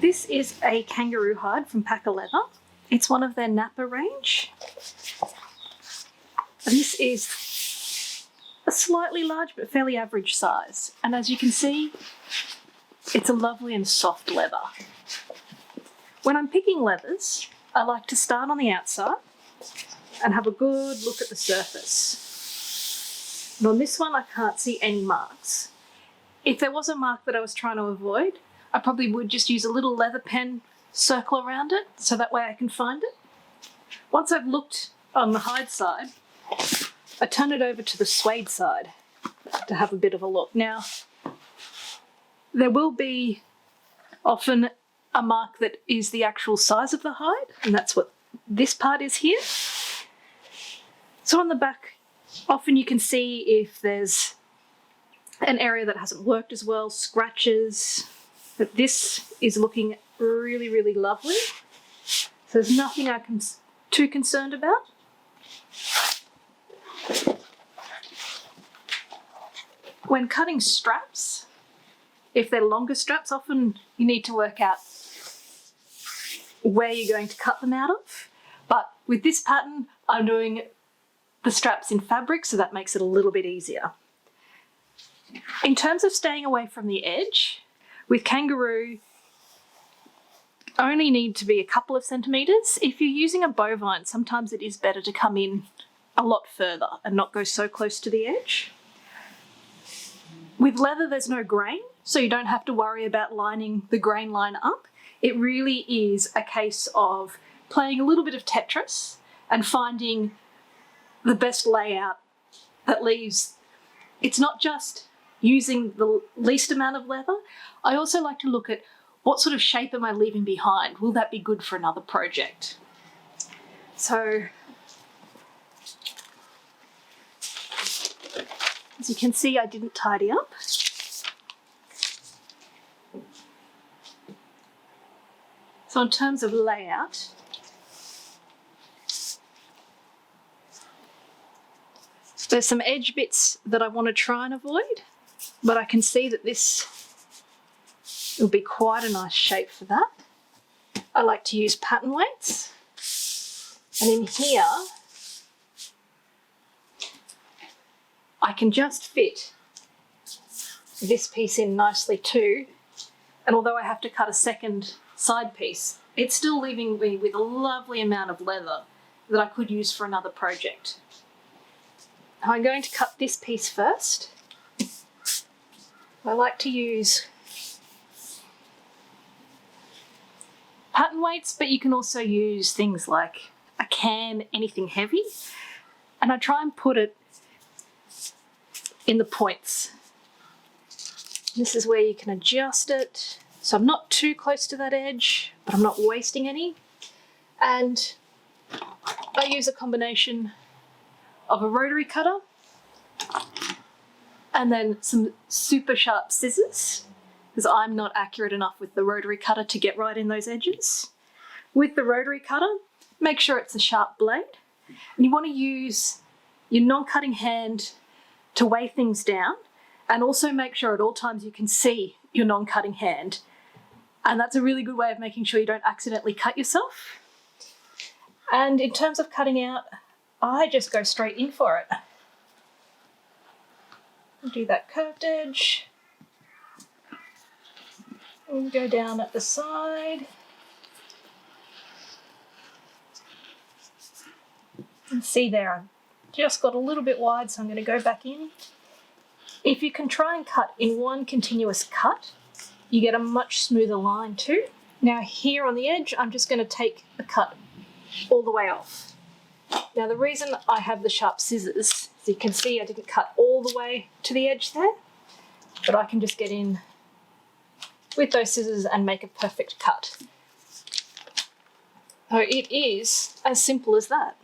This is a kangaroo hide from Packer Leather. It's one of their Napa range. And this is a slightly large but fairly average size. And as you can see, it's a lovely and soft leather. When I'm picking leathers, I like to start on the outside and have a good look at the surface. And on this one, I can't see any marks. If there was a mark that I was trying to avoid, I probably would just use a little leather pen circle around it so that way I can find it. Once I've looked on the hide side, I turn it over to the suede side to have a bit of a look. Now, there will be often a mark that is the actual size of the hide, and that's what this part is here. So on the back, often you can see if there's an area that hasn't worked as well, scratches, but this is looking really, really lovely. So there's nothing I'm too concerned about. When cutting straps, if they're longer straps, often you need to work out where you're going to cut them out of. But with this pattern, I'm doing the straps in fabric, so that makes it a little bit easier. In terms of staying away from the edge, with kangaroo, only need to be a couple of centimetres. If you're using a bovine, sometimes it is better to come in a lot further and not go so close to the edge. With leather, there's no grain, so you don't have to worry about lining the grain line up. It really is a case of playing a little bit of Tetris and finding the best layout that leaves. It's not just using the least amount of leather. I also like to look at what sort of shape am I leaving behind? Will that be good for another project? So, as you can see, I didn't tidy up. So in terms of layout, there's some edge bits that I want to try and avoid, but I can see that this will be quite a nice shape for that. I like to use pattern weights. And in here, I can just fit this piece in nicely too. And although I have to cut a second side piece, it's still leaving me with a lovely amount of leather that I could use for another project. I'm going to cut this piece first. I like to use pattern weights, but you can also use things like a can, anything heavy. And I try and put it in the points. This is where you can adjust it. So I'm not too close to that edge, but I'm not wasting any. And I use a combination of a rotary cutter and then some super sharp scissors, because I'm not accurate enough with the rotary cutter to get right in those edges. With the rotary cutter, make sure it's a sharp blade. And you want to use your non-cutting hand to weigh things down, and also make sure at all times you can see your non-cutting hand. And that's a really good way of making sure you don't accidentally cut yourself. And in terms of cutting out, I just go straight in for it. Do that curved edge. And go down at the side. And see there, I've just got a little bit wide, so I'm going to go back in. If you can try and cut in one continuous cut, you get a much smoother line too. Now here on the edge, I'm just going to take a cut all the way off. Now the reason I have the sharp scissors, as you can see, I didn't cut all the way to the edge there, but I can just get in with those scissors and make a perfect cut. So it is as simple as that.